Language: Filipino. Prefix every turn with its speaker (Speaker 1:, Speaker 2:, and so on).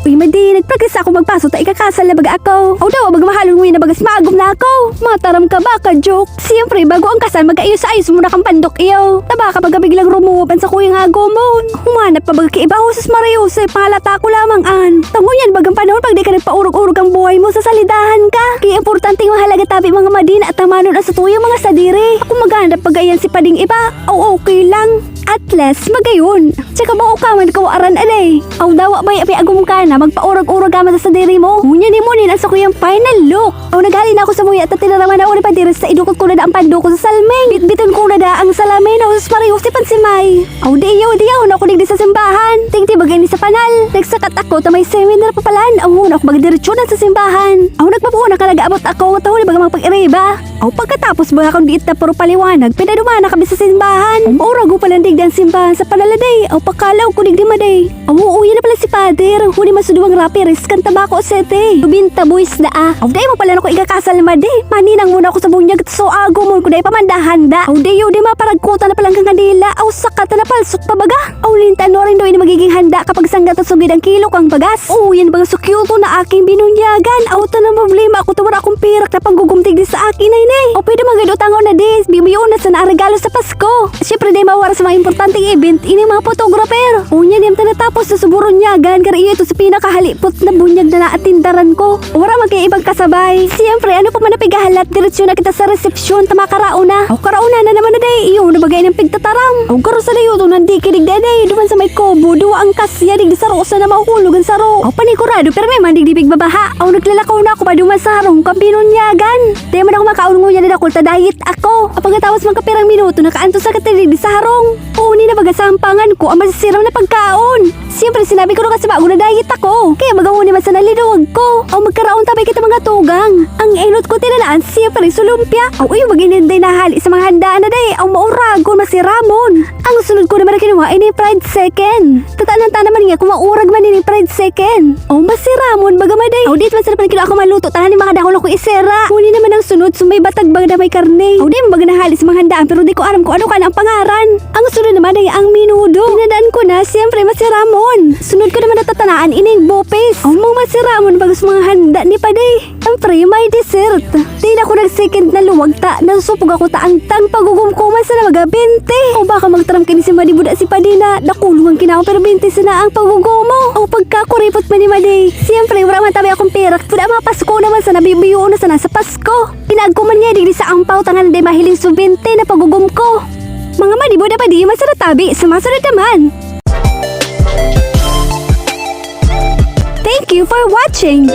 Speaker 1: Uy, madi, nagpractice ako magpaso ta ikakasal na baga ako. O daw, baga mahalon mo na bagas maagom na ako. Mataram ka ba ka, joke? Siyempre, bago ang kasal, magkaayos-ayos muna kang pandok iyo. Taba ka baga biglang rumuwapan sa kuyang agomon. Humanap pa baga kaiba Joses Mariose, pangalata ko lamang an. Tangunyan bagang panahon pag di ka nagpaurog-urog ang buhay mo sa salidahan ka. Kaya importanteng mahalaga tabi mga madina at tamanon at sa tuyang mga sadiri. Kung maghanap pagayan si pading iba, o okay lang. At least, magayon. Tsaka ba ka man kawaran alay. Aw dawa ba'y api agum ka na magpaurag-urag ka sa sadiri mo. Ngunyan ni mo nin sa kuyang final look. Aw naghali na ako sa muya at tinaraman na uli pa diris sa idukot ko na da ang pandoko sa salming. Bitbiton ko na da ang salamin na us parehos si Pansimay. Aw diyaw na ako digdi sa simbahan. Tingti bagay ni sa panal. Nagsakat ako ta may seminar pa palan. Aw muna ako magdiretso na sa simbahan. Aw nagpapuuna ka nag-abot ako tahuli baga magpag-iriba. Aw pagkatapos baga akong diit na puro paliwanag. Pinadumana kami sa simbahan. Urago palandig ang simbahan sa panaladay. Aw pakalaw ko digdi maday. Aw uuwi na pala si Pader. Huni masuduwang rapiris kan tabako sete. Dubinta buwis na ah. Aw day mo pala ako ikakasal maday. Maninang muna ako sa bunyag so ago mo ko day pamandahanda. Aw day di maparagkuta na palang kang kanila. Aw sakat na palsok pa baga. Aw lintan no rin daw ini magiging handa kapag sanggat at sugid ang kilo kang bagas. Oo yan bang sukyuto na aking binunyagan. Aw ta na problema ako tawara akong pirak na panggugumtig di sa akin ay nay. Aw pwede magadutangaw na dis. Bibiyo na sa regalo sa Pasko. Siyempre day mawara sa mga importanteng event ini mga photographer. Unya niyam tanatapos sa suburunyagan kar iyo ito sa pinakahalipot na bunyag na naatindaran ko. Wala magkaibang kasabay. Siyempre ano pa man napigahalat diretsyon na kita sa resepsyon tama karauna. Aw karauna na naman na day iyo nabagay ng pigtataram. Aw karo sa dayo to nandi kinig day duman sa may kobo duwa ang kasya dig sa rosa na mahulog ang saro. Aw panikurado pero may mandig dibig babaha. Aw naglalakaw na ako pa duman sa harong kabinunyagan. Di man ako makaulungunya na dakol ta diet ako. Pagkatapos man kapirang minuto nakaanto sa katilig sa harong. Uni na baga sampangan ko ang masisiram na pagkaon. Siyempre sinabi ko na kasi bago na diet ako. Kaya magawuni man sa nalinuwag ko. O magkaraon tabay kita mga tugang. Ang enot ko tinalaan siyempre sulumpia. O uy magininday na hali sa mga handaan na day. Ang mauragon masiramon. Ang sunod ko naman na kinuha ay ni fried second. Tataan naman niya kung maurag man ni fried second. O masiramon baga maday. O dito man sa naman ako maluto. Tahan ni mga dahol ako isera. Huni naman ang sunod sumay batag baga na may karne. O di baga na hali sa mga handaan pero di ko alam kung ano ka na ang pangaran. Ang sunod naman ay ang minudo. Tinadaan ko na siyempre masiramon. Sunod ko naman natatanaan ining bopes. O mga masiramon bagus mga handa ni paday. Siyempre may dessert. Di na ako nag-second na luwag ta. Nasusupog ako ta ang pagugumkuman sa na mga 20. O baka magtaram kini si Madi buda si Padi na nakulungan kinao pero 20 sana ang pagugumo. O pagkakuripot man ni Madi. Siyempre wala man tabi akong perak. Puda mga Pasko naman sa nabibiyo na sana sa Pasko. Pinagkuman niya digdi sa ampaw tangan na mahiling sa 20 na pagugum ko. Mga Madi buda pa di masaratabi. Sumasunod naman. Thank you for watching.